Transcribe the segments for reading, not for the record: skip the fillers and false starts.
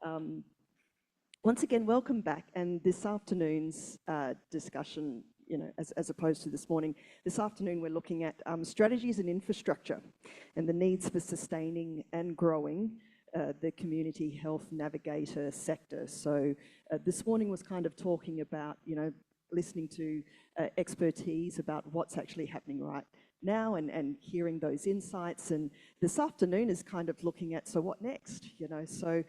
Um, Once again, welcome back. And this afternoon's discussion, as opposed to this morning, this afternoon we're looking at strategies and infrastructure and the needs for sustaining and growing the community health navigator sector. So this morning was kind of talking about, listening to expertise about what's actually happening right now and hearing those insights. And this afternoon is kind of looking at, so what next? So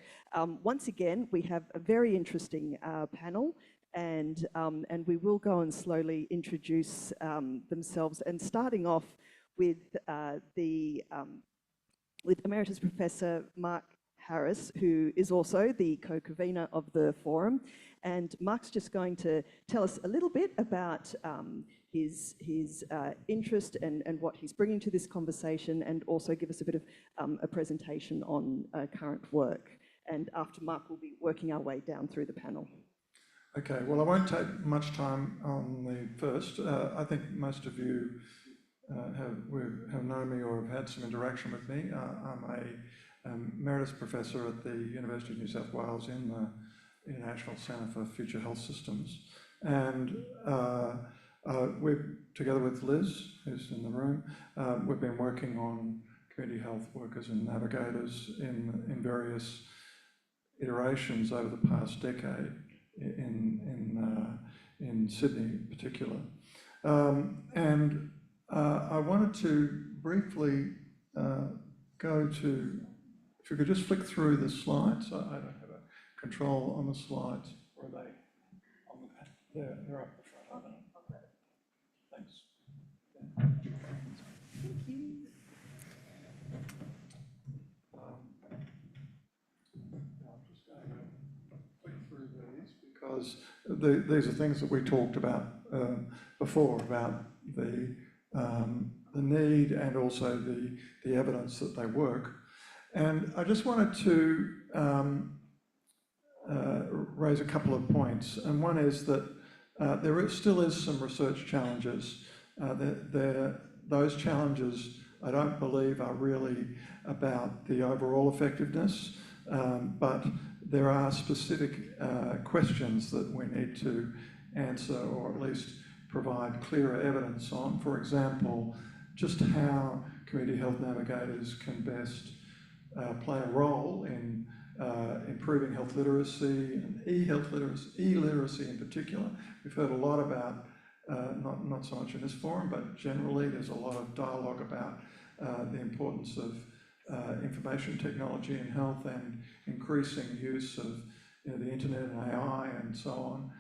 once again, we have a very interesting panel, and we will go and slowly introduce themselves. And starting off with with Emeritus Professor Mark Harris, who is also the co-convener of the forum. And Mark's just going to tell us a little bit about his interest and what he's bringing to this conversation, and also give us a bit of a presentation on current work. And after Mark, we'll be working our way down through the panel. Okay, well, I won't take much time on the first. I think most of you have known me or have had some interaction with me. I'm a emeritus professor at the University of New South Wales in the International Centre for Future Health Systems. And we're, together with Liz, who's in the room, we've been working on community health workers and navigators in various iterations over the past decade in Sydney in particular. I wanted to briefly go to, if you could just flick through the slides. I don't have a control on the slides. Or are they on the back? They're up the front, aren't they? Thanks. Thank you. I'm just going to flick through these because these are things that we talked about before, about the need and also the evidence that they work. And I just wanted to raise a couple of points. And one is that still is some research challenges. Those challenges, I don't believe, are really about the overall effectiveness, but there are specific questions that we need to answer, or at least provide clearer evidence on. For example, just how community health navigators can best play a role in improving health literacy and e-literacy in particular. We've heard a lot about, not so much in this forum, but generally there's a lot of dialogue about the importance of information technology in health and increasing use of the internet and AI and so on,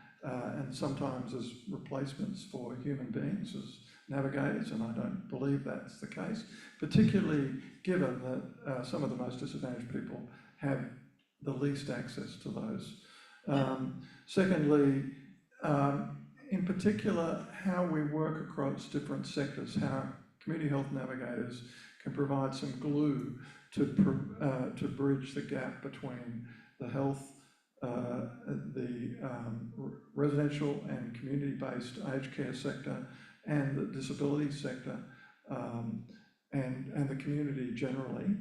and sometimes as replacements for human beings as navigators, and I don't believe that's the case, particularly given that some of the most disadvantaged people have the least access to those. Secondly, in particular, how we work across different sectors, how community health navigators can provide some glue to bridge the gap between the health, the residential and community-based aged care sector and the disability sector, and the community generally.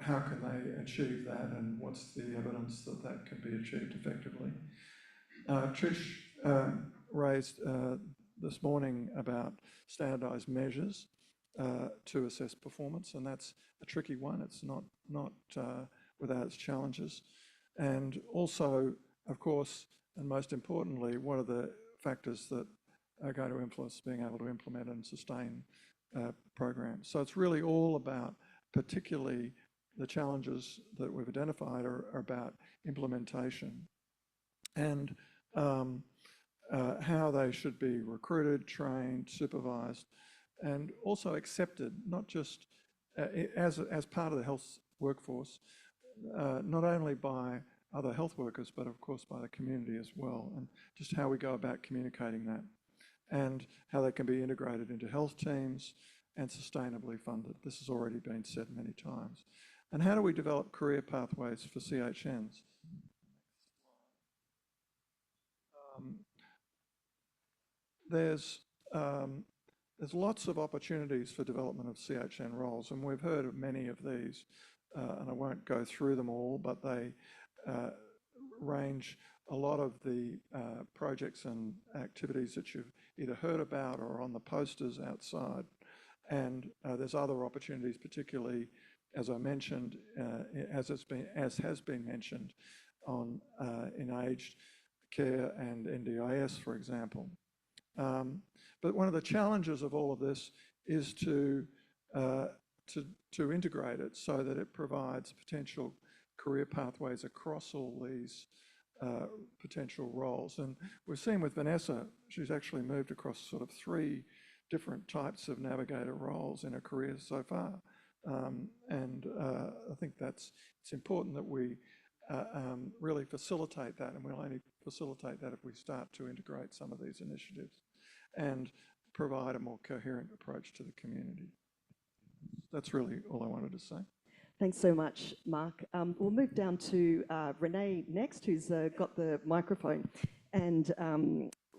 How can they achieve that, and what's the evidence that that can be achieved effectively? Trish raised this morning about standardised measures to assess performance, and that's a tricky one. It's not without its challenges. And also, of course, and most importantly, what are the factors that are going to influence being able to implement and sustain programs? So it's really all about, particularly the challenges that we've identified are about implementation and how they should be recruited, trained, supervised, and also accepted, not just as part of the health workforce, not only by other health workers, but of course by the community as well, and just how we go about communicating that, and how they can be integrated into health teams and sustainably funded. This has already been said many times. And how do we develop career pathways for CHNs? There's lots of opportunities for development of CHN roles, and we've heard of many of these, and I won't go through them all, but they range a lot of the projects and activities that you've either heard about or on the posters outside. And there's other opportunities, particularly, as I mentioned, as has been mentioned, on in aged care and NDIS, for example. But one of the challenges of all of this is to integrate it so that it provides potential career pathways across all these potential roles. And we've seen with Vanessa, she's actually moved across sort of 3 different types of navigator roles in her career so far. I think it's important that we really facilitate that, and we'll only facilitate that if we start to integrate some of these initiatives and provide a more coherent approach to the community. That's really all I wanted to say. Thanks so much, Mark. We'll move down to Renee next, who's got the microphone. And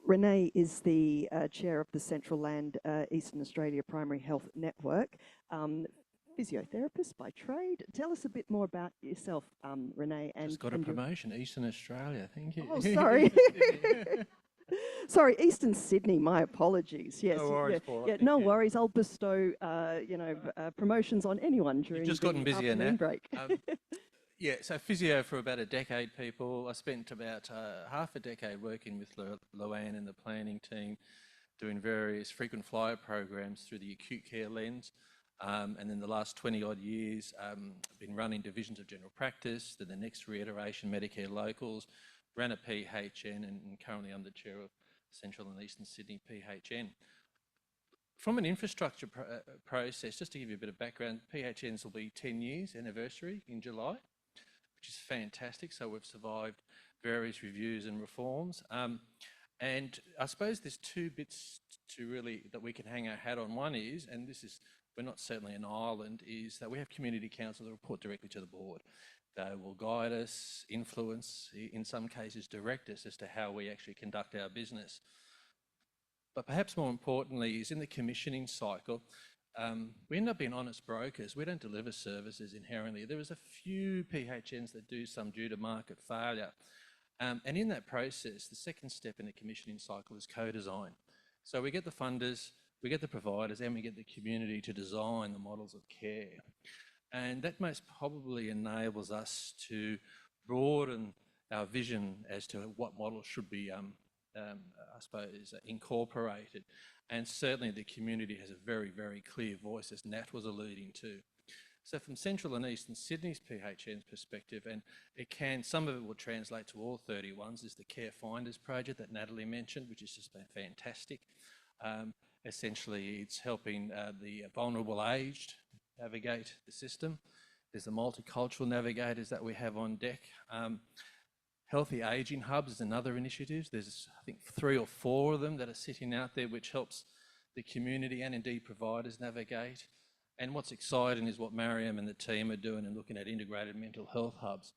Renee is the chair of the Central Land Eastern Australia Primary Health Network. Physiotherapist by trade. Tell us a bit more about yourself, Renee. Just got a promotion, Eastern Australia. Thank you. Oh, sorry. Sorry, Eastern Sydney. My apologies. Yes. No worries, Paul. Yeah, no worries. I'll bestow, promotions on anyone during You've just the gotten busier now. break. Yeah, so physio for about a decade, people. I spent about half a decade working with Luann and the planning team, doing various frequent flyer programs through the acute care lens. And then the last 20 odd years, I've been running divisions of general practice, then the next reiteration, Medicare locals, ran a PHN, and currently I'm the chair of Central and Eastern Sydney PHN. From an infrastructure process, just to give you a bit of background, PHNs will be 10 years anniversary in July, which is fantastic. So we've survived various reviews and reforms. And I suppose there's 2 bits that we can hang our hat on. One is, and this is, we're not certainly an island, is that we have community council that report directly to the board. They will guide us, influence, in some cases direct us as to how we actually conduct our business. But perhaps more importantly is in the commissioning cycle, we end up being honest brokers. We don't deliver services inherently. There is a few PHNs that do some due to market failure. And in that process, the second step in the commissioning cycle is co-design. So we get the funders, we get the providers, and we get the community to design the models of care. And that most probably enables us to broaden our vision as to what models should be, I suppose, incorporated. And certainly the community has a very, very clear voice, as Nat was alluding to. So from Central and Eastern Sydney's PHN's perspective, and some of it will translate to all 31s, is the Care Finders project that Natalie mentioned, which has just been fantastic. Essentially, it's helping the vulnerable aged navigate the system. There's the multicultural navigators that we have on deck. Healthy Ageing Hubs is another initiative. There's, I think, 3 or 4 of them that are sitting out there, which helps the community and indeed providers navigate. And what's exciting is what Mariam and the team are doing and looking at integrated mental health hubs.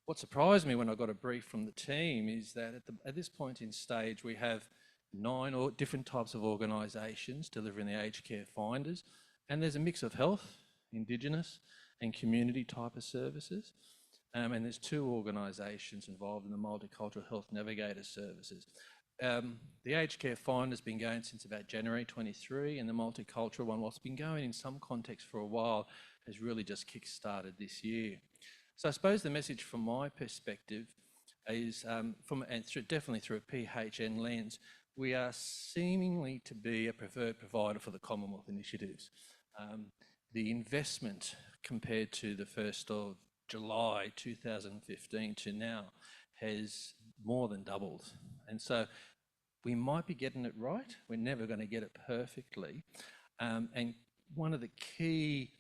What surprised me when I got a brief from the team is that at this point in stage, we have 9 different types of organisations delivering the aged care finders. And there's a mix of health, Indigenous and community type of services. And there's 2 organisations involved in the multicultural health navigator services. The aged care finder has been going since about January 23, and the multicultural one, whilst it's been going in some context for a while, has really just kick-started this year. So I suppose the message from my perspective is, definitely through a PHN lens, we are seemingly to be a preferred provider for the Commonwealth initiatives. The investment compared to the 1st of July 2015 to now has more than doubled. And so we might be getting it right. We're never going to get it perfectly. And one of the key,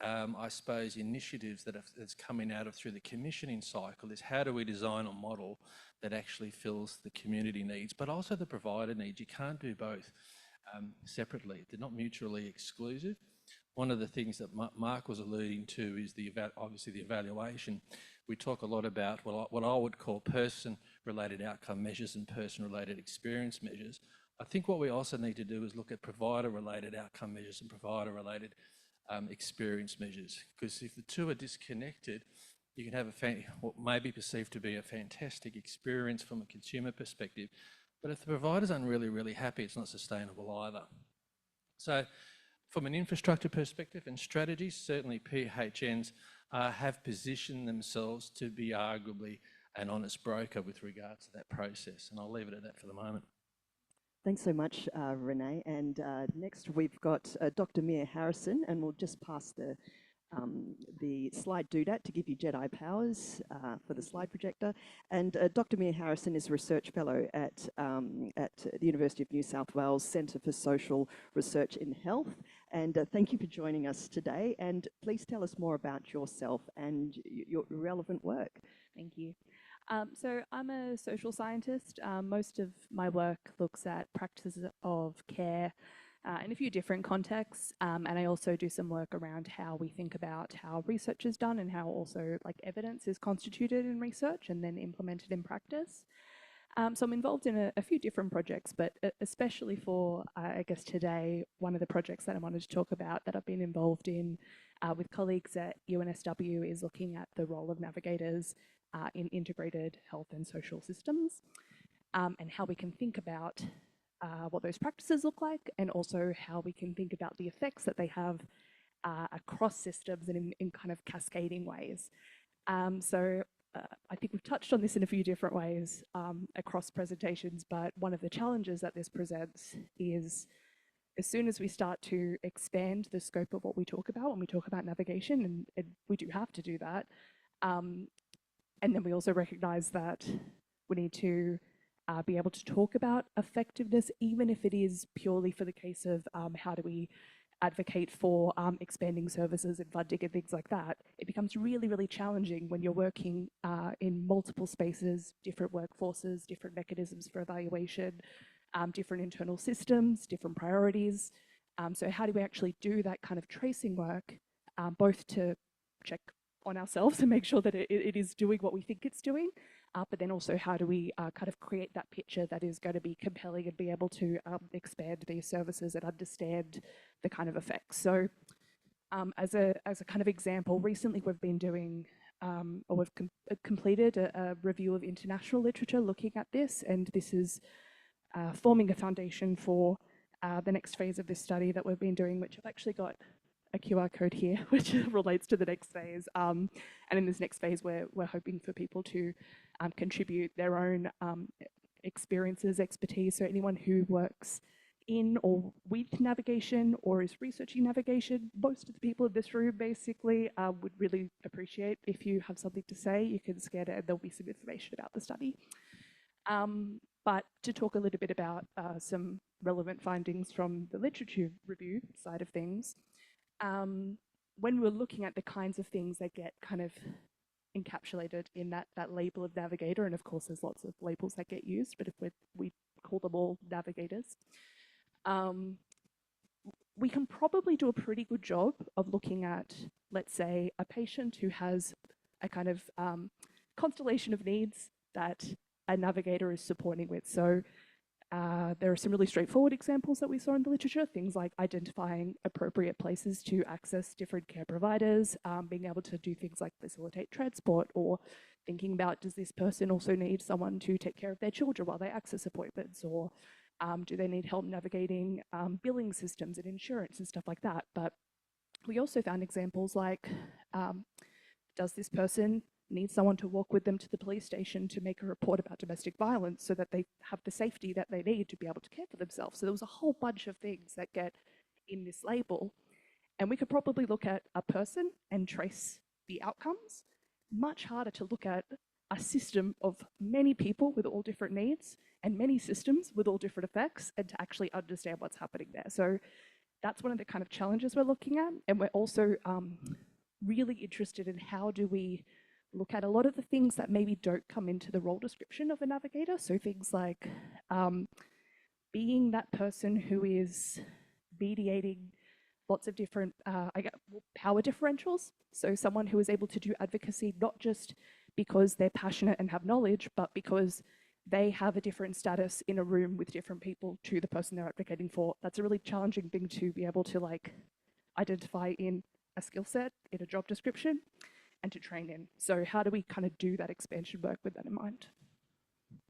I suppose, initiatives that's coming out of through the commissioning cycle is how do we design a model that actually fills the community needs, but also the provider needs. You can't do both separately. They're not mutually exclusive. One of the things that Mark was alluding to is obviously the evaluation. We talk a lot about what I would call person-related outcome measures and person-related experience measures. I think what we also need to do is look at provider-related outcome measures and provider-related experience measures, because if the 2 are disconnected, You can have what may be perceived to be a fantastic experience from a consumer perspective, but if the providers aren't really happy, it's not sustainable either. So from an infrastructure perspective and strategies, certainly PHNs have positioned themselves to be arguably an honest broker with regards to that process. And I'll leave it at that for the moment. Thanks so much, Renee. And next we've got Dr. Mia Harrison, and we'll just pass the slide doodad to give you Jedi powers for the slide projector. And Dr. Mia Harrison is a research fellow at the University of New South Wales Centre for Social Research in Health. And thank you for joining us today. And please tell us more about yourself and your relevant work. Thank you. So I'm a social scientist. Most of my work looks at practices of care in a few different contexts, and I also do some work around how we think about how research is done and how also like evidence is constituted in research and then implemented in practice. So I'm involved in a few different projects, but especially for, I guess today, one of the projects that I wanted to talk about that I've been involved in with colleagues at UNSW is looking at the role of navigators in integrated health and social systems, and how we can think about what those practices look like, and also how we can think about the effects that they have across systems and in kind of cascading ways. I think we've touched on this in a few different ways across presentations, but one of the challenges that this presents is as soon as we start to expand the scope of what we talk about when we talk about navigation, and we do have to do that, and then we also recognize that we need to be able to talk about effectiveness, even if it is purely for the case of how do we advocate for expanding services and funding and things like that. It becomes really challenging when you're working in multiple spaces, different workforces, different mechanisms for evaluation, different internal systems, different priorities. So how do we actually do that kind of tracing work, both to check on ourselves and make sure that it is doing what we think it's doing, but then also how do we kind of create that picture that is going to be compelling and be able to expand these services and understand the kind of effects. So as a kind of example, recently we've been doing, or we've completed a review of international literature looking at this, and this is forming a foundation for the next phase of this study that we've been doing, which I've actually got a QR code here, which relates to the next phase. And in this next phase, we're hoping for people to contribute their own experiences, expertise. So anyone who works in or with navigation or is researching navigation, most of the people in this room basically would really appreciate if you have something to say. You can scan it and there'll be some information about the study. But to talk a little bit about some relevant findings from the literature review side of things, when we're looking at the kinds of things that get kind of encapsulated in that label of navigator, and of course there's lots of labels that get used, but if we call them all navigators, we can probably do a pretty good job of looking at, let's say, a patient who has a kind of constellation of needs that a navigator is supporting with. So there are some really straightforward examples that we saw in the literature, things like identifying appropriate places to access different care providers, being able to do things like facilitate transport, or thinking about, does this person also need someone to take care of their children while they access appointments, or do they need help navigating billing systems and insurance and stuff like that. But we also found examples like, does this person need someone to walk with them to the police station to make a report about domestic violence so that they have the safety that they need to be able to care for themselves? So there was a whole bunch of things that get in this label, and we could probably look at a person and trace the outcomes. Much harder to look at a system of many people with all different needs and many systems with all different effects, and to actually understand what's happening there. So that's one of the kind of challenges we're looking at, and we're also really interested in how do we look at a lot of the things that maybe don't come into the role description of a navigator. So things like being that person who is mediating lots of different power differentials. So someone who is able to do advocacy not just because they're passionate and have knowledge, but because they have a different status in a room with different people to the person they're advocating for. That's a really challenging thing to be able to like identify in a skill set, in a job description. and to train in. So how do we kind of do that expansion work with that in mind?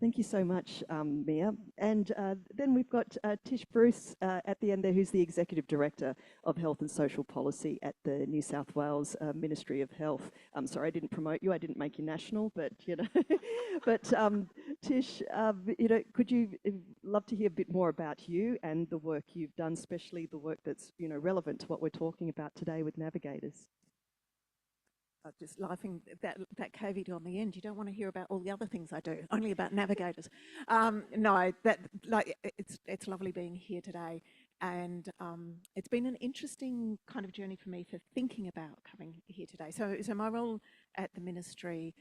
Thank you so much, Mia. And then we've got Tish Bruce at the end there, who's the Executive Director of Health and Social Policy at the New South Wales Ministry of Health. I'm sorry, I didn't promote you. I didn't make you national, but, you know. But Tish, you know, could you love to hear a bit more about you and the work you've done, especially the work that's, you know, relevant to what we're talking about today with Navigators? Just laughing at that caveat on the end. You don't want to hear about all the other things I do, only about Navigators. No, it's lovely being here today, and it's been an interesting kind of journey for me for thinking about coming here today. So my role at the ministry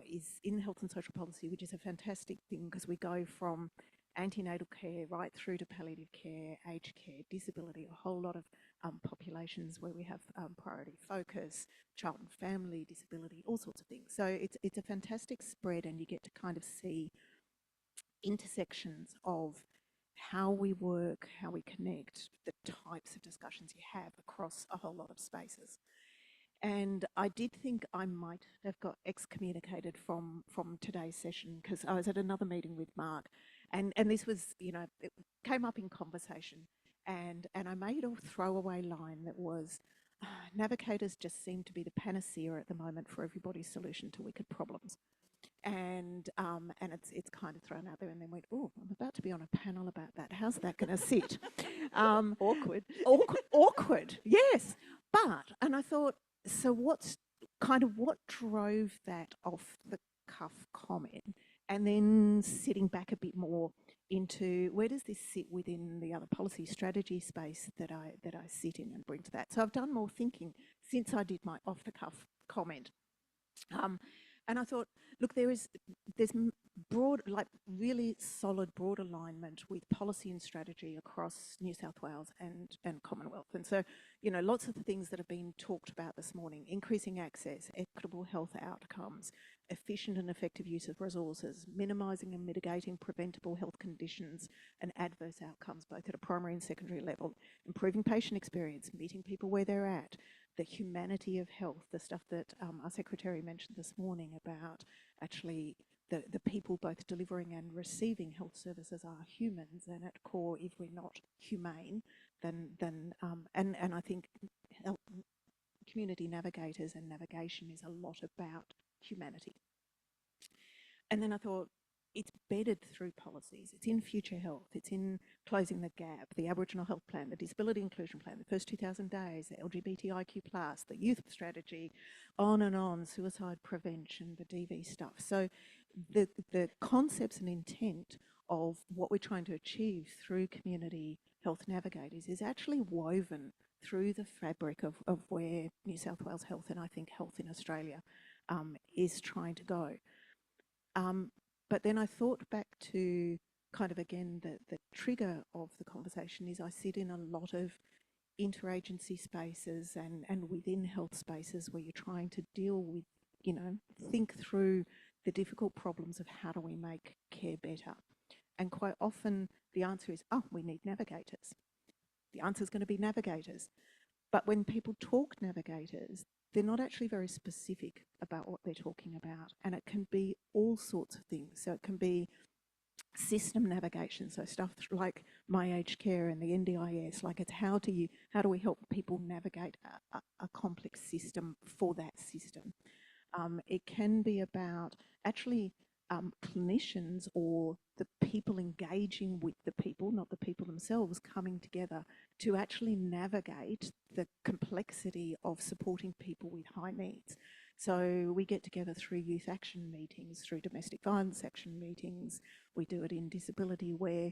is in health and social policy, which is a fantastic thing because we go from antenatal care right through to palliative care, aged care, disability, a whole lot of populations where we have priority focus, child and family disability, all sorts of things. So it's a fantastic spread, and you get to kind of see intersections of how we work, how we connect, the types of discussions you have across a whole lot of spaces. And I did think I might have got excommunicated from today's session because I was at another meeting with Mark, and this was, you know, it came up in conversation, and I made a throwaway line that was, navigators just seem to be the panacea at the moment for everybody's solution to wicked problems. And it's kind of thrown out there, and then went, oh, I'm about to be on a panel about that. How's that going to sit? Awkward. Awkward, yes. But, and I thought, so what drove that off the cuff comment, and then sitting back a bit more into where does this sit within the other policy strategy space that I sit in and bring to that. So I've done more thinking since I did my off the cuff comment. And I thought, look, there's broad, like really solid broad alignment with policy and strategy across New South Wales and Commonwealth. And so, you know, lots of the things that have been talked about this morning: increasing access, equitable health outcomes, efficient and effective use of resources, minimising and mitigating preventable health conditions and adverse outcomes, both at a primary and secondary level, improving patient experience, meeting people where they're at, the humanity of health, the stuff that our secretary mentioned this morning about actually the people both delivering and receiving health services are humans, and at core, if we're not humane, then and I think community navigators and navigation is a lot about humanity. And then I thought, it's bedded through policies. It's in future health. It's in closing the gap, the Aboriginal Health Plan, the Disability Inclusion Plan, the first 2,000 days, the LGBTIQ+, the youth strategy, on, suicide prevention, the DV stuff. So the concepts and intent of what we're trying to achieve through community health navigators is actually woven through the fabric of where New South Wales Health, and I think health in Australia, is trying to go. But then I thought back to kind of, again, the trigger of the conversation is I sit in a lot of interagency spaces and within health spaces where you're trying to deal with, you know, think through the difficult problems of how do we make care better. And quite often the answer is, oh, we need navigators. The answer is going to be navigators. But when people talk navigators, they're not actually very specific about what they're talking about. And it can be all sorts of things. So it can be system navigation, so stuff like My Aged Care and the NDIS, like it's how do we help people navigate a complex system for that system. It can be about actually clinicians or the people engaging with the people, not the people themselves, coming together to actually navigate the complexity of supporting people with high needs. So we get together through youth action meetings, through domestic violence action meetings. We do it in disability where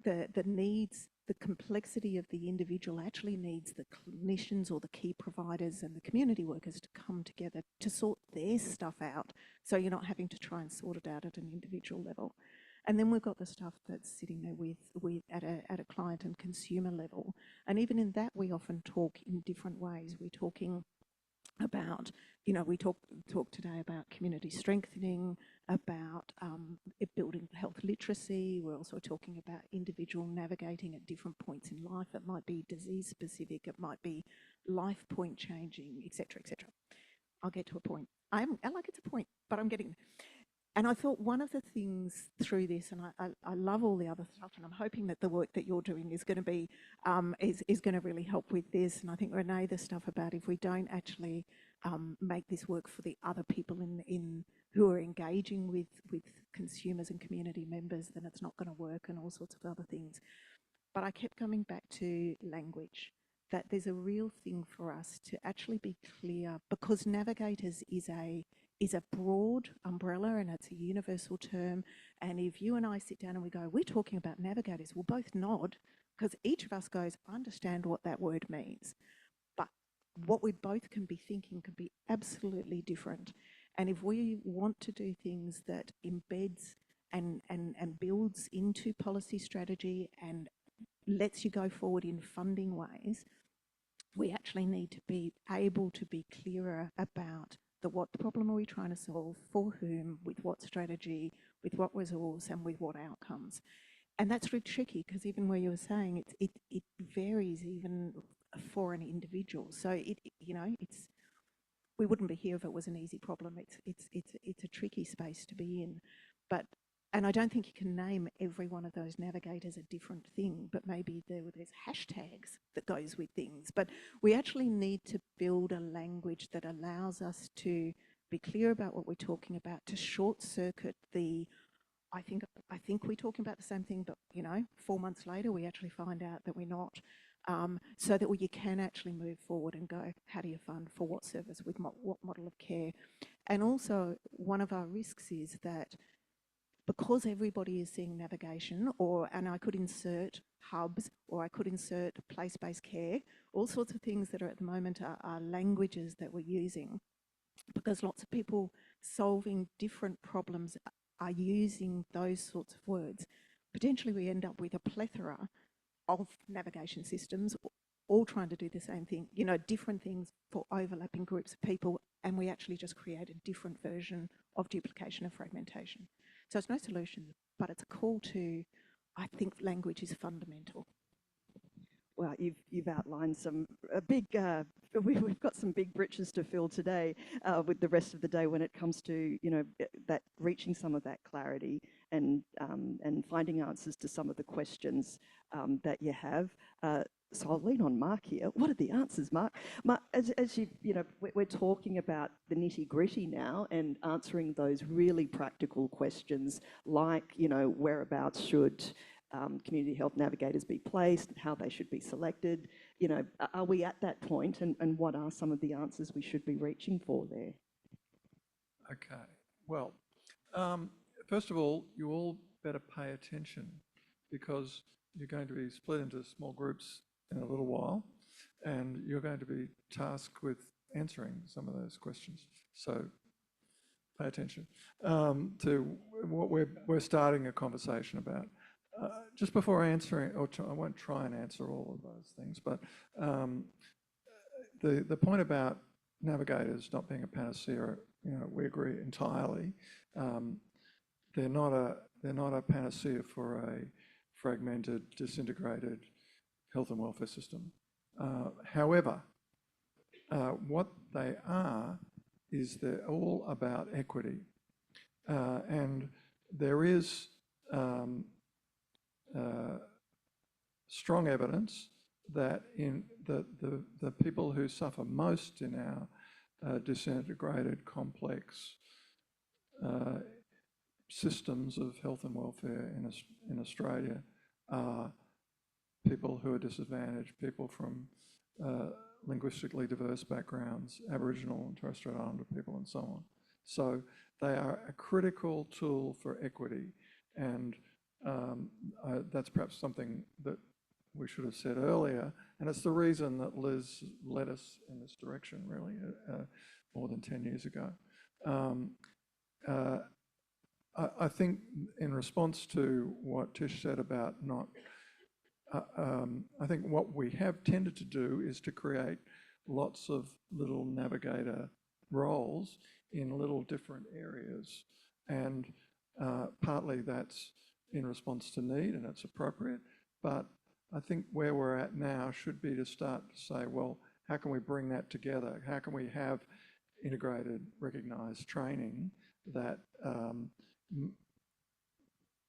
the needs, the complexity of the individual actually needs the clinicians or the key providers and the community workers to come together to sort their stuff out, so you're not having to try and sort it out at an individual level. And then we've got the stuff that's sitting there with at a client and consumer level. And even in that, we often talk in different ways. We're talking about, you know, we talk today about community strengthening, about building health literacy. We're also talking about individual navigating at different points in life. It might be disease specific, it might be life point changing, etc., etc. I'll get to a point. I like it's a point, but I'm getting. And I thought one of the things through this, and I love all the other stuff, and I'm hoping that the work that you're doing is going to be is going to really help with this. And I think Renee, the stuff about if we don't actually make this work for the other people in who are engaging with consumers and community members, then it's not going to work, and all sorts of other things. But I kept coming back to language, that there's a real thing for us to actually be clear, because navigators is a broad umbrella and it's a universal term. And if you and I sit down and we go, we're talking about navigators, we'll both nod, because each of us goes, I understand what that word means. But what we both can be thinking can be absolutely different. And if we want to do things that embeds and builds into policy strategy and lets you go forward in funding ways, we actually need to be able to be clearer about what problem are we trying to solve, for whom, with what strategy, with what resource, and with what outcomes. And that's really tricky, because even where you were saying it varies even for an individual. So it's we wouldn't be here if it was an easy problem. It's a tricky space to be in, but. And I don't think you can name every one of those navigators a different thing, but maybe there's hashtags that goes with things. But we actually need to build a language that allows us to be clear about what we're talking about, to short circuit the I think we're talking about the same thing, but 4 months later we actually find out that we're not. So that you can actually move forward and go, how do you fund for what service with what model of care? And also, one of our risks is that because everybody is seeing navigation, and I could insert hubs, or I could insert place-based care, all sorts of things that are at the moment are languages that we're using, because lots of people solving different problems are using those sorts of words. Potentially we end up with a plethora of navigation systems all trying to do the same thing, different things for overlapping groups of people, and we actually just create a different version of duplication and fragmentation. So it's no solution, but it's a call to, I think language is fundamental. Well, you've outlined some big. We've got some big britches to fill today with the rest of the day when it comes to that reaching some of that clarity and finding answers to some of the questions that you have. So I'll lean on Mark here. What are the answers, Mark? Mark, as we're talking about the nitty gritty now and answering those really practical questions, like whereabouts should community health navigators be placed, how they should be selected. Are we at that point, and what are some of the answers we should be reaching for there? Okay, well, first of all, you all better pay attention, because you're going to be split into small groups in a little while, and you're going to be tasked with answering some of those questions. So pay attention to what we're starting a conversation about. Just before answering, I won't try and answer all of those things, but the point about navigators not being a panacea, we agree entirely. They're not a panacea for a fragmented, disintegrated health and welfare system. However, what they are is they're all about equity, and there is strong evidence that in the people who suffer most in our disintegrated, complex systems of health and welfare in Australia are people who are disadvantaged, people from linguistically diverse backgrounds, Aboriginal and Torres Strait Islander people, and so on. So they are a critical tool for equity, and that's perhaps something that we should have said earlier, and it's the reason that Liz led us in this direction, really, more than 10 years ago. I think in response to what Tish said about not, I think what we have tended to do is to create lots of little navigator roles in little different areas, and partly that's in response to need, and it's appropriate, but I think where we're at now should be to start to say, well, how can we bring that together? How can we have integrated recognised training that,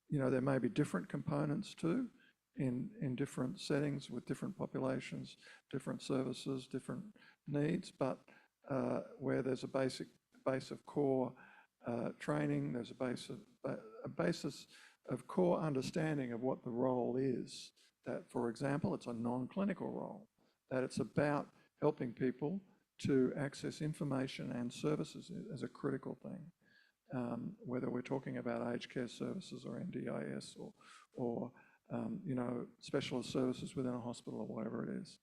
there may be different components too in different settings with different populations, different services, different needs, but where there's a base of core training, there's a basis of core understanding of what the role is. That, for example, it's a non-clinical role, that it's about helping people to access information and services as a critical thing, whether we're talking about aged care services or NDIS or specialist services within a hospital or whatever it is.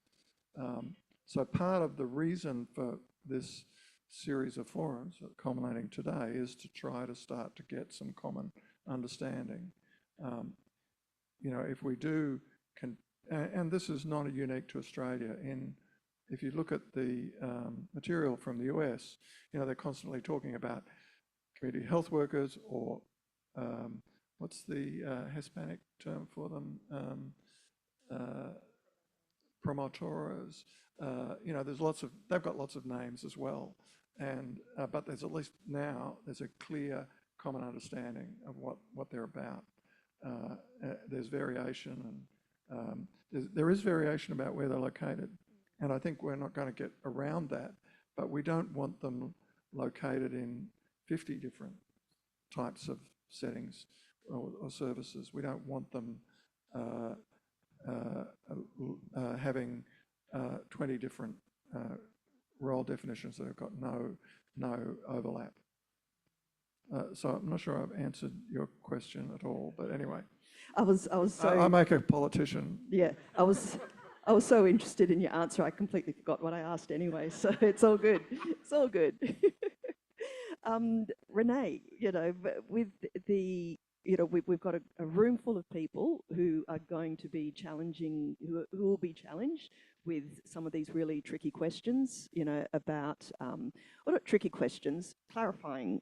So part of the reason for this series of forums culminating today is to try to start to get some common understanding. If we do, and this is not unique to Australia, if you look at the material from the US, they're constantly talking about community health workers or what's the Hispanic term for them? Promotores. They've got lots of names as well. But there's at least now, there's a clear common understanding of what they're about. There's variation and there is variation about where they're located. And I think we're not going to get around that, but we don't want them located in 50 different types of settings or services. We don't want them having 20 different role definitions that have got no overlap. So I'm not sure I've answered your question at all, but anyway. I was so... I make a politician. Yeah, I was so interested in your answer, I completely forgot what I asked anyway, so it's all good. It's all good. Renee, with the... we've got a room full of people who are going to be challenging, who will be challenged with some of these really tricky questions, about, well, not tricky questions, clarifying,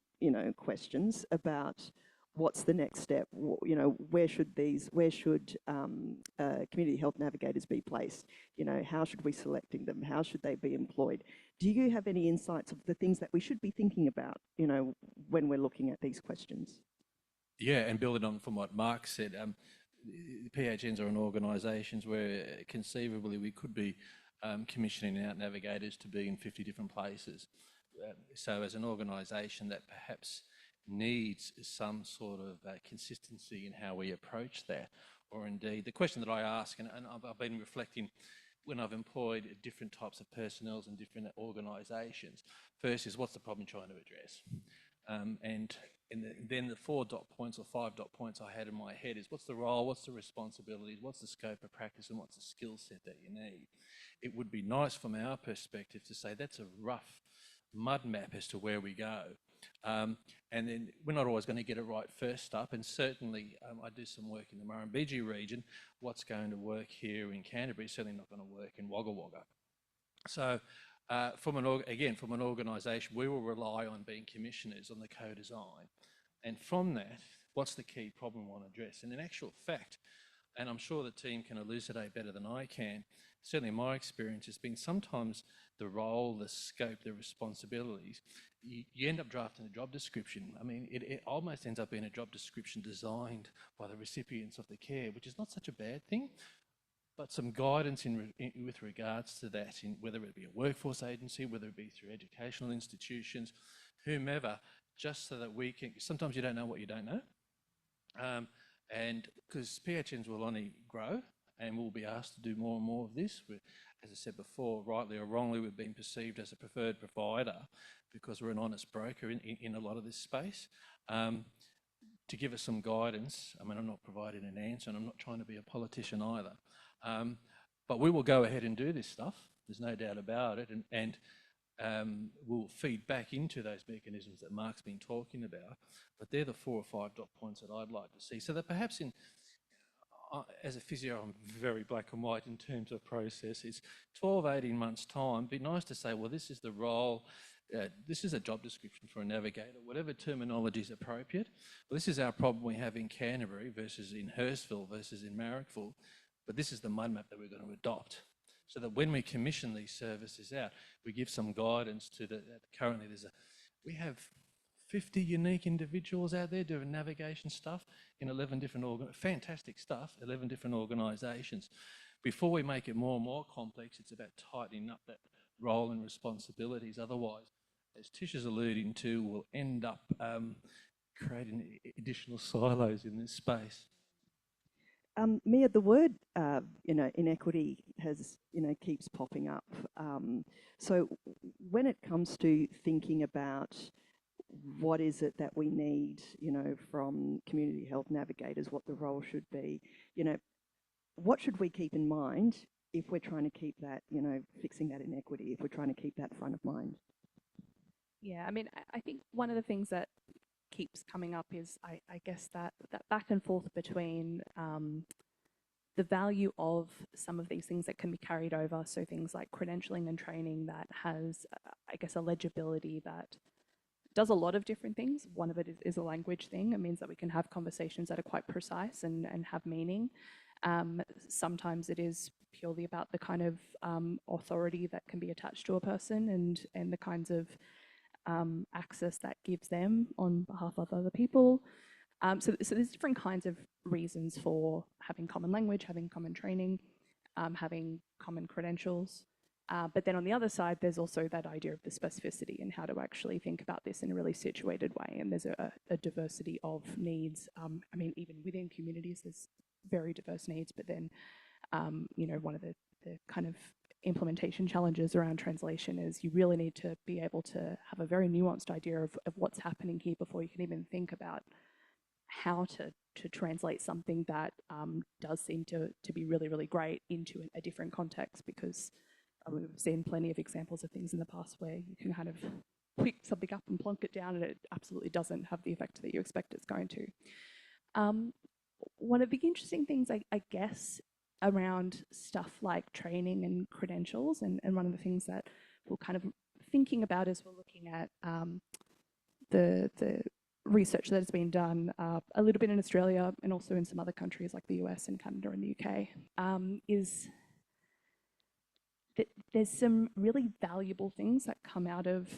questions about what's the next step, where should community health navigators be placed? How should we selecting them? How should they be employed? Do you have any insights of the things that we should be thinking about, when we're looking at these questions? Yeah, and building on from what Mark said, the PHNs are organisations where conceivably we could be commissioning out navigators to be in 50 different places. So as an organisation that perhaps needs some sort of consistency in how we approach that, or indeed the question that I ask, and I've been reflecting when I've employed different types of personnel in different organisations. First is, what's the problem you're trying to address? Then the 4 dot points or 5 dot points I had in my head is, what's the role, what's the responsibilities, what's the scope of practice, and what's the skill set that you need? It would be nice from our perspective to say that's a rough mud map as to where we go. And then we're not always going to get it right first up, and certainly I do some work in the Murrumbidgee region. What's going to work here in Canterbury is certainly not going to work in Wagga Wagga. So from an organisation, we will rely on being commissioners on the co-design. And from that, what's the key problem we want to address? And in actual fact, and I'm sure the team can elucidate better than I can, certainly my experience has been sometimes the role, the scope, the responsibilities, you end up drafting a job description. I mean, it almost ends up being a job description designed by the recipients of the care, which is not such a bad thing, but some guidance with regards to that, whether it be a workforce agency, whether it be through educational institutions, whomever, just so that we can, sometimes you don't know what you don't know. And because PHNs will only grow and we'll be asked to do more and more of this. As I said before, rightly or wrongly, we've been perceived as a preferred provider because we're an honest broker in a lot of this space. To give us some guidance, I mean, I'm not providing an answer and I'm not trying to be a politician either. But we will go ahead and do this stuff. There's no doubt about it. And we'll feed back into those mechanisms that Mark's been talking about. But they're the 4 or 5 dot points that I'd like to see. So that perhaps as a physio, I'm very black and white in terms of process. It's 12, 18 months' time. It'd be nice to say, well, this is the role. This is a job description for a navigator, whatever terminology is appropriate. Well, this is our problem we have in Canterbury versus in Hurstville versus in Marrickville. But this is the mud map that we're going to adopt. so that when we commission these services out, we give some guidance to currently we have 50 unique individuals out there doing navigation stuff in 11 different, fantastic stuff, 11 different organisations. Before we make it more and more complex, it's about tightening up that role and responsibilities. Otherwise, as Tish is alluding to, we'll end up creating additional silos in this space. Mia, the word, inequity has, keeps popping up. So when it comes to thinking about what is it that we need, from community health navigators, what the role should be, what should we keep in mind if we're trying to keep that, fixing that inequity, if we're trying to keep that front of mind? Yeah, I mean, I think one of the things that keeps coming up is, I guess, that back and forth between the value of some of these things that can be carried over. So things like credentialing and training that has, I guess, a legibility that does a lot of different things. One of it is a language thing. It means that we can have conversations that are quite precise and have meaning. Sometimes it is purely about the kind of authority that can be attached to a person and the kinds of access that gives them on behalf of other people. So there's different kinds of reasons for having common language, having common training, having common credentials. But then on the other side, there's also that idea of the specificity and how to actually think about this in a really situated way. And there's a diversity of needs. I mean, even within communities, there's very diverse needs, but then, one of the kind of implementation challenges around translation is you really need to be able to have a very nuanced idea of what's happening here before you can even think about how to translate something that does seem to be really, really great into a different context, because we've seen plenty of examples of things in the past where you can kind of pick something up and plonk it down and it absolutely doesn't have the effect that you expect it's going to. One of the interesting things, I guess, around stuff like training and credentials, and one of the things that we're kind of thinking about as we're looking at the research that has been done a little bit in Australia and also in some other countries like the US and Canada and the UK, is that there's some really valuable things that come out of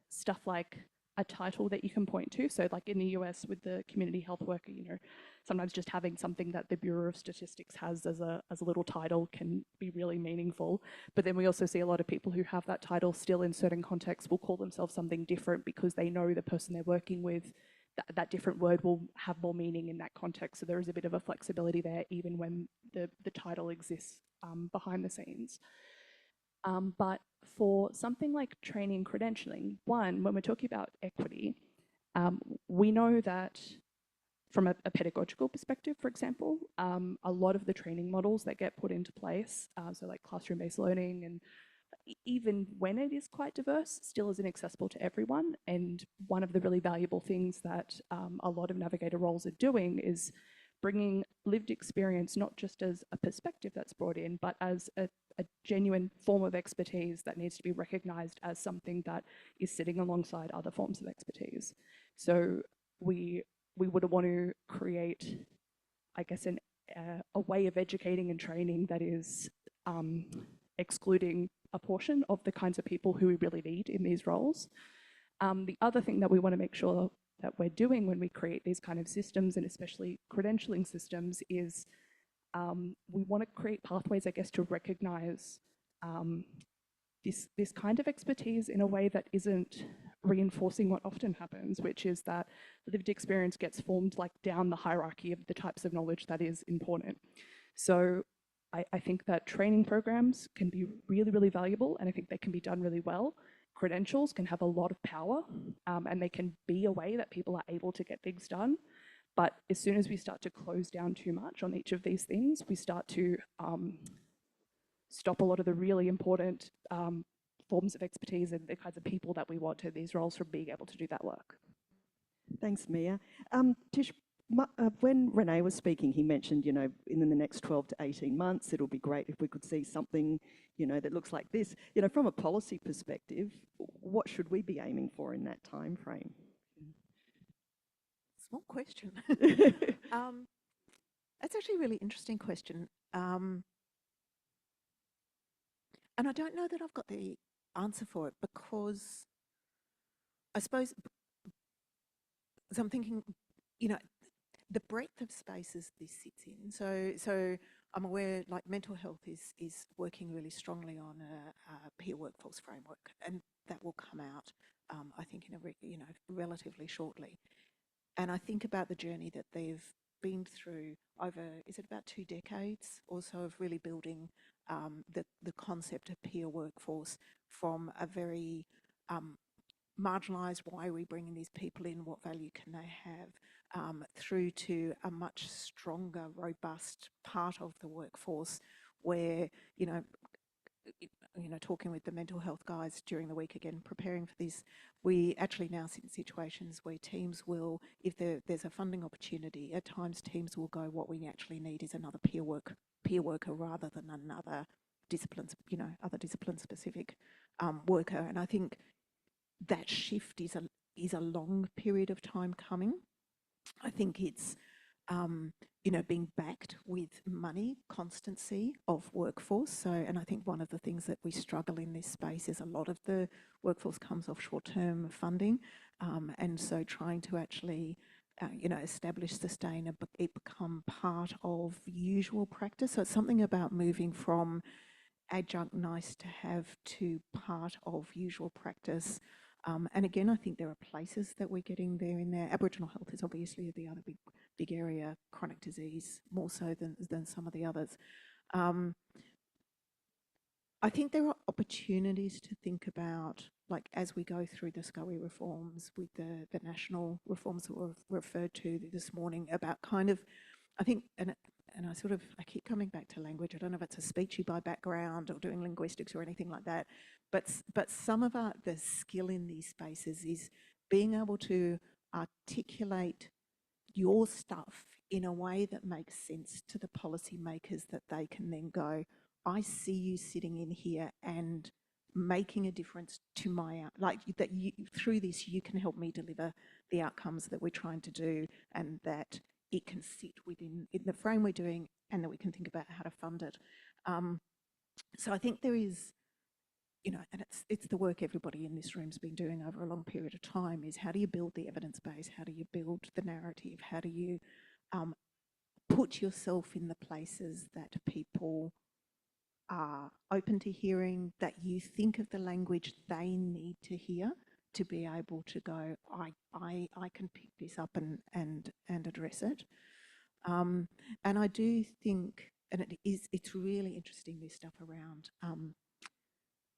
stuff like a title that you can point to. So like in the US with the community health worker, sometimes just having something that the Bureau of Statistics has as a little title can be really meaningful. But then we also see a lot of people who have that title still in certain contexts will call themselves something different because they know the person they're working with, that different word will have more meaning in that context. So there is a bit of a flexibility there, even when the title exists behind the scenes. But for something like training and credentialing, one, when we're talking about equity, we know that from a pedagogical perspective, for example, a lot of the training models that get put into place, so like classroom-based learning, and even when it is quite diverse, still isn't accessible to everyone. And one of the really valuable things that a lot of navigator roles are doing is bringing lived experience, not just as a perspective that's brought in, but as a genuine form of expertise that needs to be recognised as something that is sitting alongside other forms of expertise. So we would want to create, I guess, a way of educating and training that is excluding a portion of the kinds of people who we really need in these roles. The other thing that we want to make sure that we're doing when we create these kind of systems, and especially credentialing systems, is we want to create pathways, I guess, to recognise this kind of expertise in a way that isn't reinforcing what often happens, which is that lived experience gets formed like down the hierarchy of the types of knowledge that is important. So I think that training programs can be really, really valuable, and I think they can be done really well. Credentials can have a lot of power, and they can be a way that people are able to get things done. But as soon as we start to close down too much on each of these things, we start to stop a lot of the really important forms of expertise and the kinds of people that we want to these roles from being able to do that work. Thanks, Mia. Tish, when Renee was speaking, he mentioned, in the next 12 to 18 months, it'll be great if we could see something, that looks like this. From a policy perspective, what should we be aiming for in that time frame? Small question. That's actually a really interesting question. and I don't know that I've got the answer for it, because I suppose, so I'm thinking, you know, the breadth of spaces this sits in. So I'm aware, like, mental health is working really strongly on a peer workforce framework, and that will come out, I think, in relatively shortly. And I think about the journey that they've been through over, is it about 2 decades or so, of really building the concept of peer workforce from a very marginalised, why are we bringing these people in, what value can they have, through to a much stronger, robust part of the workforce where, talking with the mental health guys during the week, again, preparing for this, we actually now sit in situations where teams will, if there's a funding opportunity, at times teams will go, what we actually need is another peer worker rather than another other discipline specific worker. And I think that shift is a long period of time coming. I think it's being backed with money, constancy of workforce. So, and I think one of the things that we struggle in this space is a lot of the workforce comes off short-term funding, and so trying to actually establish, sustain, it become part of usual practice. So it's something about moving from adjunct nice to have to part of usual practice. And again, I think there are places that we're getting there in there. Aboriginal health is obviously the other big area, chronic disease, more so than some of the others. I think there are opportunities to think about, like, as we go through the SCOE reforms, with the national reforms that were referred to this morning, about kind of, I think, and I keep coming back to language. I don't know if it's a speechy by background or doing linguistics or anything like that, but some of the skill in these spaces is being able to articulate your stuff in a way that makes sense to the policymakers, that they can then go, I see you sitting in here and making a difference to that you, through this, you can help me deliver the outcomes that we're trying to do, and that it can sit within in the frame we're doing, and that we can think about how to fund it. So I think there is, and it's the work everybody in this room's been doing over a long period of time, is how do you build the evidence base? How do you build the narrative? How do you put yourself in the places that people are open to hearing, that you think of the language they need to hear to be able to go, I can pick this up and address it. And I do think, and it's really interesting, this stuff around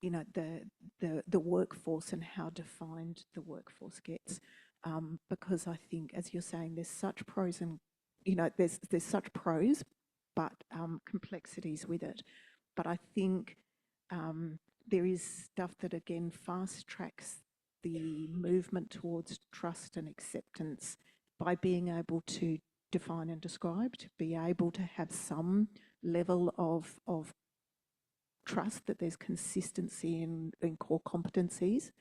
the workforce and how defined the workforce gets, because I think, as you're saying, there's such pros and there's such pros, but complexities with it. But I think there is stuff that, again, fast tracks the movement towards trust and acceptance by being able to define and describe, to be able to have some level of trust that there's consistency in core competencies.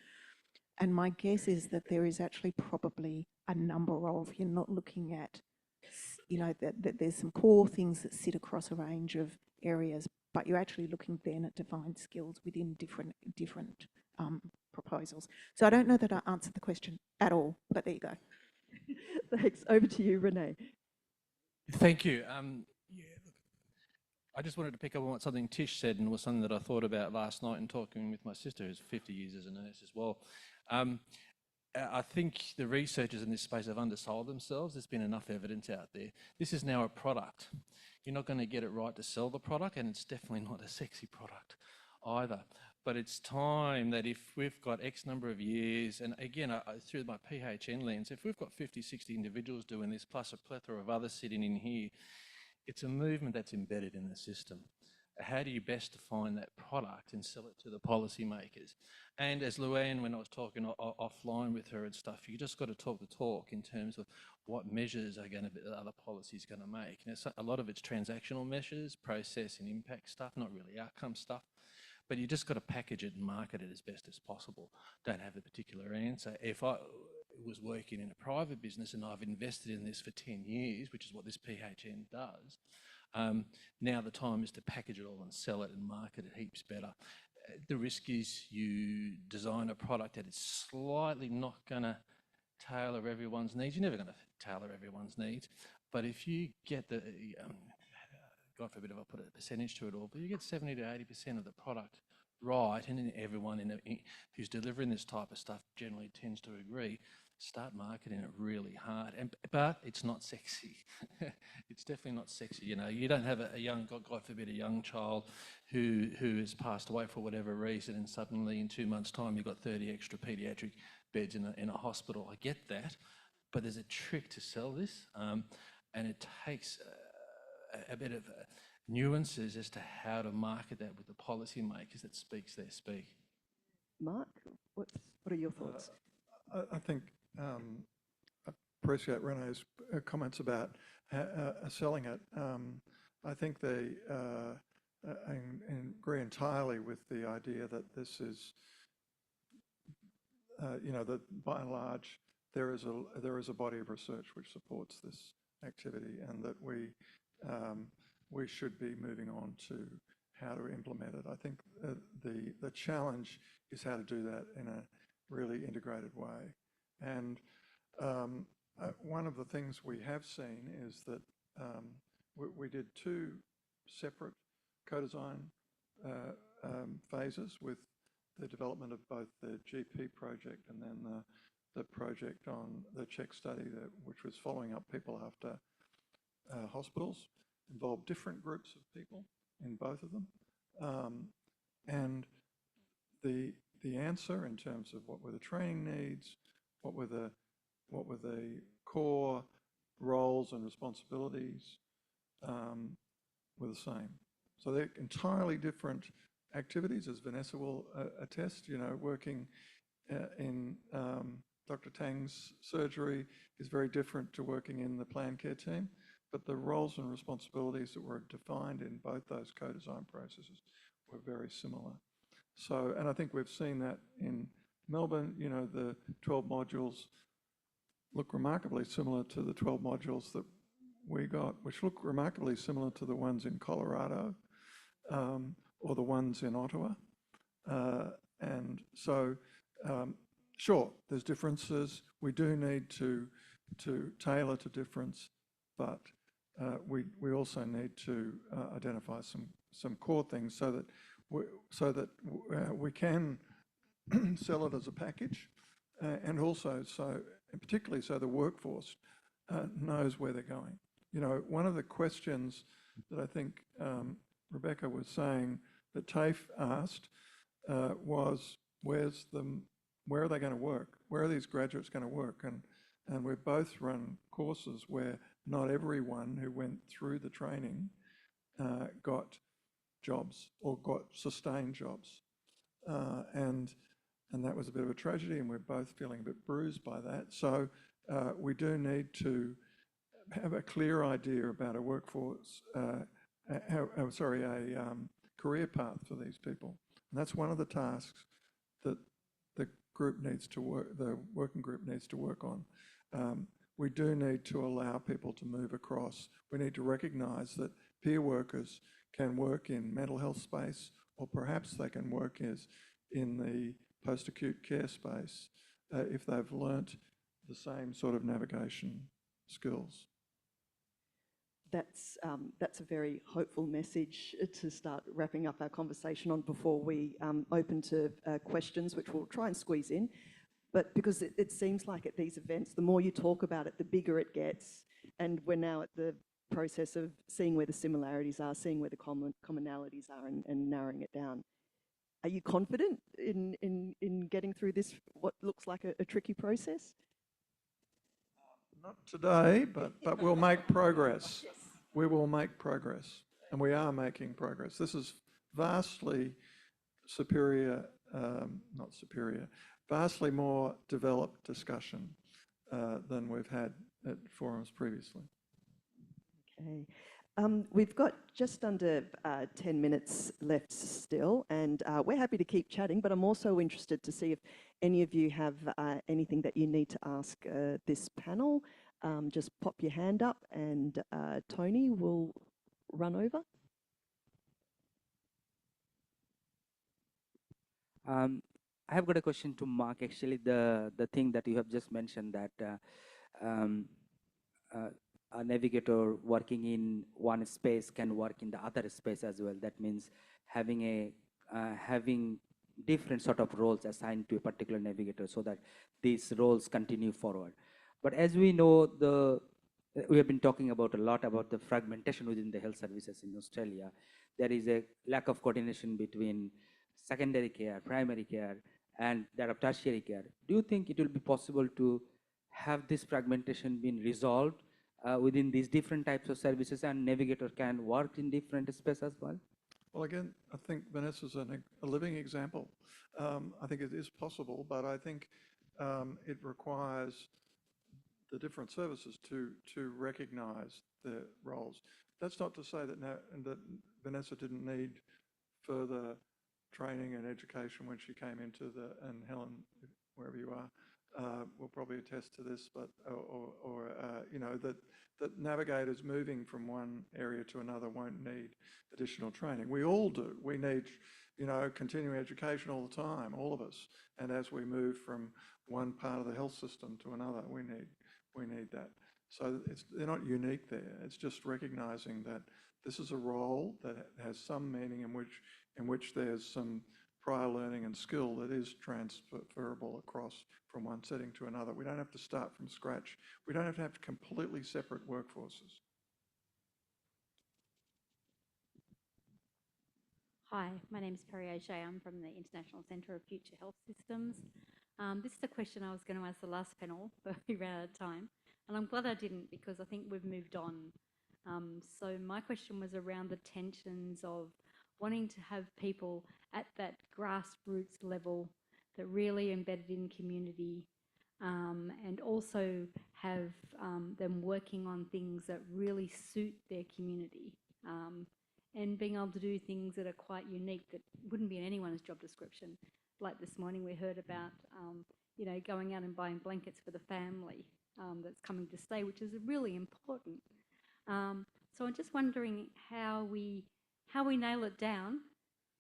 And my guess is that there is actually probably a number of, you're not looking at, that there's some core things that sit across a range of areas, but you're actually looking then at defined skills within different proposals. So I don't know that I answered the question at all, but there you go. Thanks. Over to you, Renee. Thank you. Yeah, look, I just wanted to pick up on what something Tish said, and was something that I thought about last night in talking with my sister, who's 50 years as a nurse as well. I think the researchers in this space have undersold themselves. There's been enough evidence out there. This is now a product. You're not going to get it right to sell the product, and it's definitely not a sexy product either. But it's time that, if we've got X number of years, and again, through my PHN lens, if we've got 50, 60 individuals doing this, plus a plethora of others sitting in here, it's a movement that's embedded in the system. How do you best define that product and sell it to the policymakers? And as Luann, when I was talking offline with her and stuff, you just got to talk the talk in terms of what measures are going to be, other policies going to make. And a lot of it's transactional measures, process and impact stuff, not really outcome stuff. But you just got to package it and market it as best as possible. Don't have a particular answer. If I was working in a private business and I've invested in this for 10 years, which is what this PHN does, now the time is to package it all and sell it and market it heaps better. the risk is you design a product that is slightly not going to tailor everyone's needs. You're never going to tailor everyone's needs. But if you get the, God forbid if I put a percentage to it all, but you get 70 to 80% of the product right, and then everyone who's delivering this type of stuff generally tends to agree, start marketing it really hard. But it's not sexy. It's definitely not sexy. You know, you don't have a young, God forbid, a young child who has passed away for whatever reason, and suddenly in 2 months' time you've got 30 extra paediatric beds in a hospital. I get that, but there's a trick to sell this, and it takes a bit of nuances as to how to market that with the policymakers that speaks their speak. Mark, what are your thoughts? I think I appreciate Renee's comments about selling it. I think they agree entirely with the idea that this is, you know, that by and large there is a body of research which supports this activity, and that we should be moving on to how to implement it. I think the challenge is how to do that in a really integrated way. And one of the things we have seen is that we did 2 separate co-design phases, with the development of both the GP project and then the project on the CHECK study, which was following up people after hospitals. Involved different groups of people in both of them, and the answer in terms of what were the training needs, what were the core roles and responsibilities, were the same. So they're entirely different activities, as Vanessa will attest. You know, working in Dr. Tang's surgery is very different to working in the planned care team, but the roles and responsibilities that were defined in both those co-design processes were very similar. So, and I think we've seen that in Melbourne. You know, the 12 modules look remarkably similar to the 12 modules that we got, which look remarkably similar to the ones in Colorado or the ones in Ottawa. And so, sure, there's differences. We do need to tailor to difference, but we also need to identify some core things so that we can sell it as a package, and also and particularly so the workforce knows where they're going. You know, one of the questions that I think Rebecca was saying that TAFE asked was, where are they going to work? Where are these graduates going to work? And we've both run courses where not everyone who went through the training got jobs or got sustained jobs. And that was a bit of a tragedy, and we're both feeling a bit bruised by that. So we do need to have a clear idea about a workforce, career path for these people. And that's one of the tasks that the working group needs to work on. We do need to allow people to move across. We need to recognise that peer workers can work in mental health space, or perhaps they can work in the post-acute care space if they've learnt the same sort of navigation skills. That's a very hopeful message to start wrapping up our conversation on before we open to questions, which we'll try and squeeze in. But because it seems like at these events, the more you talk about it, the bigger it gets. And we're now at the process of seeing where the similarities are, seeing where the commonalities are, and narrowing it down. Are you confident in getting through this, what looks like a tricky process? Not today, but we'll make progress. Yes. We will make progress, and we are making progress. This is vastly vastly more developed discussion than we've had at forums previously. Okay. We've got just under 10 minutes left still, and we're happy to keep chatting, but I'm also interested to see if any of you have anything that you need to ask this panel. Just pop your hand up, and Tony will run over. Um, I have got a question to Mark. Actually, the thing that you have just mentioned that um, uh, a navigator working in one space can work in the other space as well. That means having different sort of roles assigned to a particular navigator so that these roles continue forward. But as we know, we have been talking about a lot about the fragmentation within the health services in Australia. There is a lack of coordination between secondary care, primary care, and that of tertiary care. Do you think it will be possible to have this fragmentation been resolved within these different types of services, and navigator can work in different spaces as well? Well, again, I think Vanessa's a living example. I think it is possible, but I think it requires the different services to recognise their roles. That's not to say that, that Vanessa didn't need further training and education when she came into and Helen, wherever you are, will probably attest to this, but, you know, that navigators moving from one area to another won't need additional training. We all do. We need, you know, continuing education all the time, all of us. And as we move from one part of the health system to another, we need that. So they're not unique there. It's just recognising that this is a role that has some meaning in which there's some prior learning and skill that is transferable across from one setting to another. We don't have to start from scratch. We don't have to have completely separate workforces. Hi, my name is Perry O'Shea. I'm from the International Centre of Future Health Systems. This is a question I was going to ask the last panel, but we ran out of time. And I'm glad I didn't, because I think we've moved on. So my question was around the tensions of wanting to have people at that grassroots level that really embedded in community, and also have them working on things that really suit their community. And being able to do things that are quite unique that wouldn't be in anyone's job description. Like this morning we heard about, you know, going out and buying blankets for the family that's coming to stay, which is really important. So I'm just wondering how we nail it down,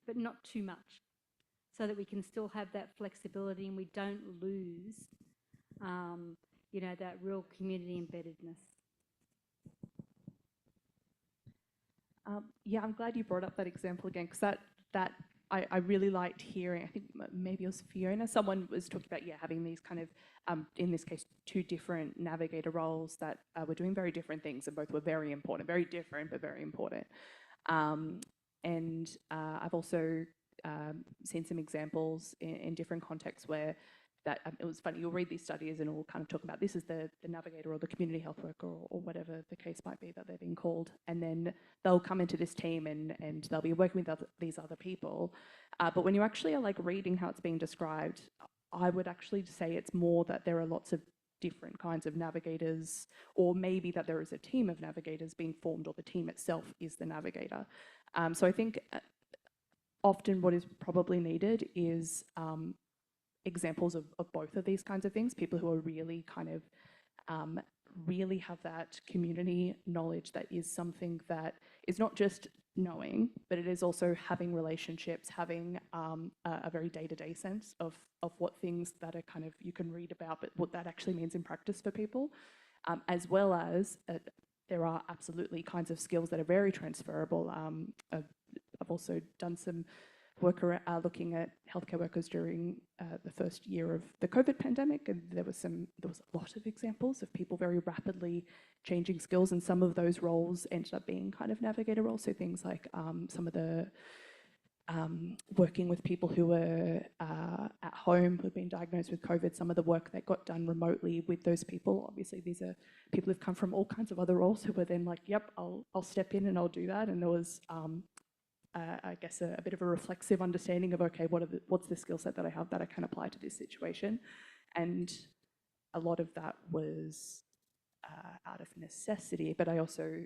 but not too much, so that we can still have that flexibility and we don't lose, you know, that real community embeddedness. Yeah, I'm glad you brought up that example again, because that I really liked hearing. I think maybe it was Fiona. Someone was talking about, yeah, having these kind of, in this case, two different navigator roles that were doing very different things, and both were very important, very different, but very important. And I've also seen some examples in different contexts where that it was funny. You'll read these studies and it will kind of talk about this is the navigator or the community health worker or whatever the case might be that they're being called, and then they'll come into this team and they'll be working with these other people. But when you actually are like reading how it's being described, I would actually say it's more that there are lots of different kinds of navigators, or maybe that there is a team of navigators being formed, or the team itself is the navigator. So I think often what is probably needed is examples of both of these kinds of things, people who are really kind of really have that community knowledge that is something that is not just knowing, but it is also having relationships, having a very day-to-day sense of what things that are kind of you can read about, but what that actually means in practice for people, as well as there are absolutely kinds of skills that are very transferable. I've also done some work looking at healthcare workers during the first year of the COVID pandemic, and there was a lot of examples of people very rapidly changing skills, and some of those roles ended up being kind of navigator roles. So things like some of the working with people who were at home who'd been diagnosed with COVID, some of the work that got done remotely with those people. Obviously, these are people who've come from all kinds of other roles who were then like, yep, I'll step in and I'll do that. And there was I guess a bit of a reflexive understanding of, okay, what's the skill set that I have that I can apply to this situation? And a lot of that was out of necessity, but I also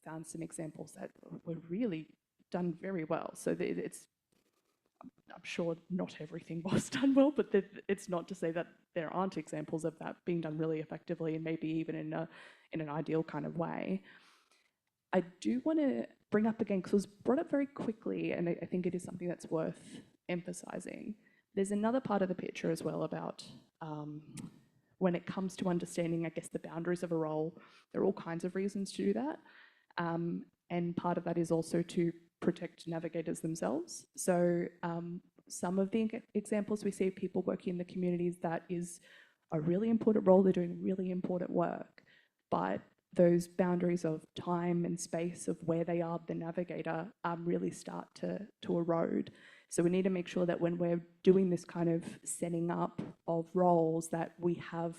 found some examples that were really done very well. So I'm sure not everything was done well, but it's not to say that there aren't examples of that being done really effectively, and maybe even in an ideal kind of way. I do want to bring up again, because it was brought up very quickly, and I think it is something that's worth emphasizing. There's another part of the picture as well about when it comes to understanding, I guess, the boundaries of a role. There are all kinds of reasons to do that. And part of that is also to protect navigators themselves. So some of the examples we see people working in the communities, that is a really important role. They're doing really important work, but those boundaries of time and space of where they are, the navigator, really start to erode. So we need to make sure that when we're doing this kind of setting up of roles, that we have,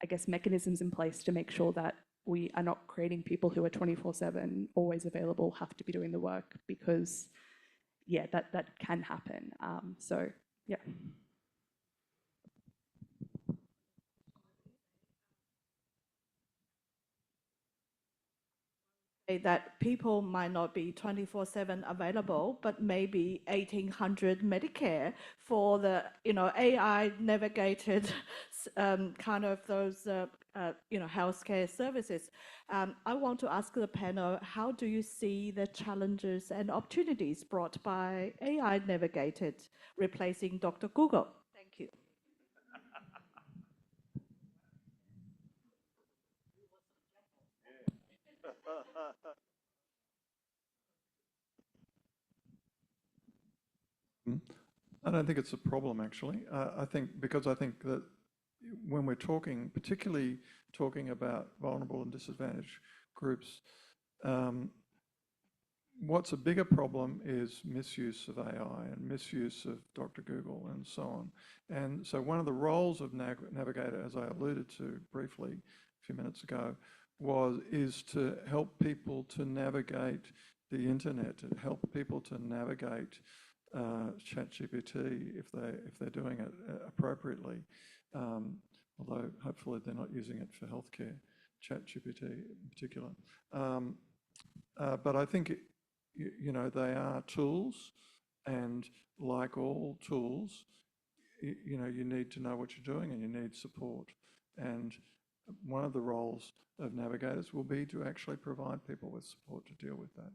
I guess, mechanisms in place to make sure that we are not creating people who are 24/7, always available, have to be doing the work, because, yeah, that can happen. So, yeah. That people might not be 24/7 available, but maybe 1800 Medicare for the AI navigated kind of those healthcare services. I want to ask the panel, how do you see the challenges and opportunities brought by AI navigated replacing Dr. Google? Thank you. I don't think it's a problem, actually. I think that when we're talking, particularly talking about vulnerable and disadvantaged groups, what's a bigger problem is misuse of AI and misuse of Dr. Google and so on. And so one of the roles of Navigator, as I alluded to briefly a few minutes ago, is to help people to navigate the internet, to help people to navigate ChatGPT if they're doing it appropriately. Although hopefully they're not using it for healthcare, ChatGPT in particular. But I think they are tools, and like all tools, you need to know what you're doing and you need support. And one of the roles of navigators will be to actually provide people with support to deal with that.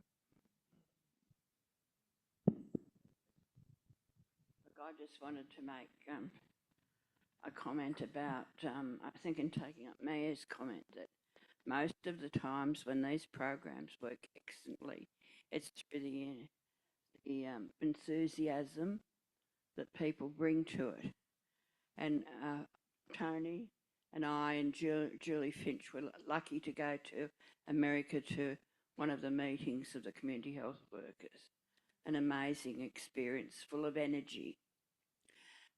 Look, I just wanted to make a comment about, I think in taking up Maya's comment, that most of the times when these programs work excellently, it's through the enthusiasm that people bring to it. And Tony and I and Julie Finch were lucky to go to America to one of the meetings of the community health workers. An amazing experience, full of energy.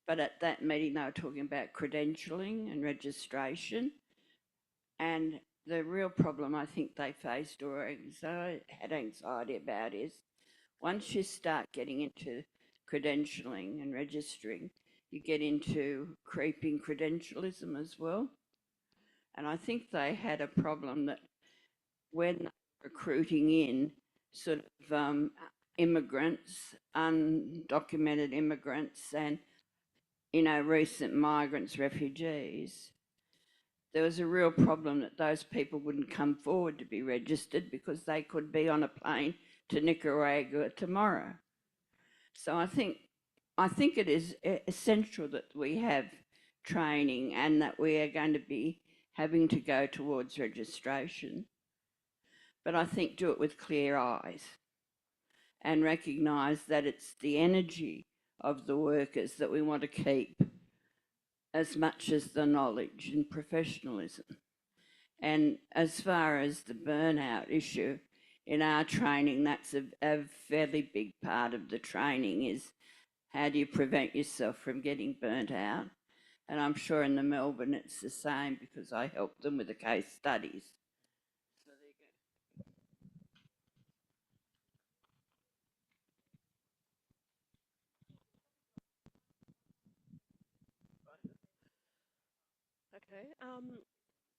But at that meeting, they were talking about credentialing and registration. And the real problem I think they faced or had anxiety about is once you start getting into credentialing and registering, you get into creeping credentialism as well. And I think they had a problem that when recruiting in sort of immigrants, undocumented immigrants, and recent migrants, refugees, there was a real problem that those people wouldn't come forward to be registered because they could be on a plane to Nicaragua tomorrow. So I think it is essential that we have training and that we are going to be having to go towards registration. But I think do it with clear eyes and recognise that it's the energy of the workers that we want to keep as much as the knowledge and professionalism. And as far as the burnout issue, in our training, that's a fairly big part of the training is how do you prevent yourself from getting burnt out? And I'm sure in the Melbourne it's the same because I help them with the case studies. So there you go. Okay.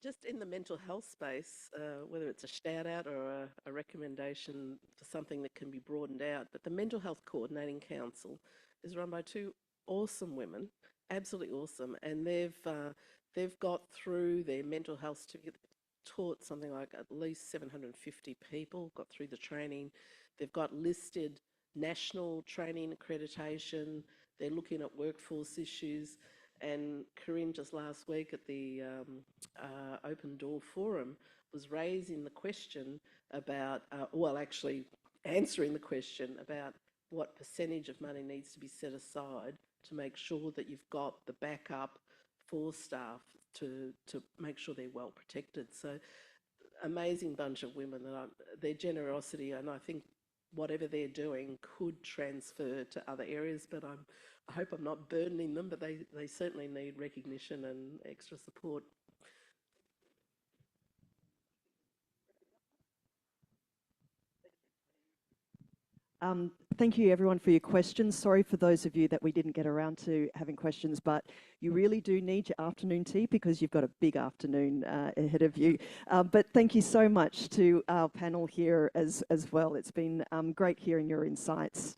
Just in the mental health space, whether it's a shout out or a recommendation for something that can be broadened out, but the Mental Health Coordinating Council is run by two awesome women, absolutely awesome, and they've got through their mental health certificate, taught something like at least 750 people, got through the training. They've got listed national training accreditation. They're looking at workforce issues. And Corinne just last week at the Open Door Forum was raising the question about, well, actually answering the question about what percentage of money needs to be set aside to make sure that you've got the backup for staff to make sure they're well protected. So amazing bunch of women, and their generosity, and I think whatever they're doing could transfer to other areas, but I hope I'm not burdening them, but they certainly need recognition and extra support. Thank you everyone for your questions. Sorry for those of you that we didn't get around to having questions, but you really do need your afternoon tea because you've got a big afternoon ahead of you. But thank you so much to our panel here as well. It's been great hearing your insights.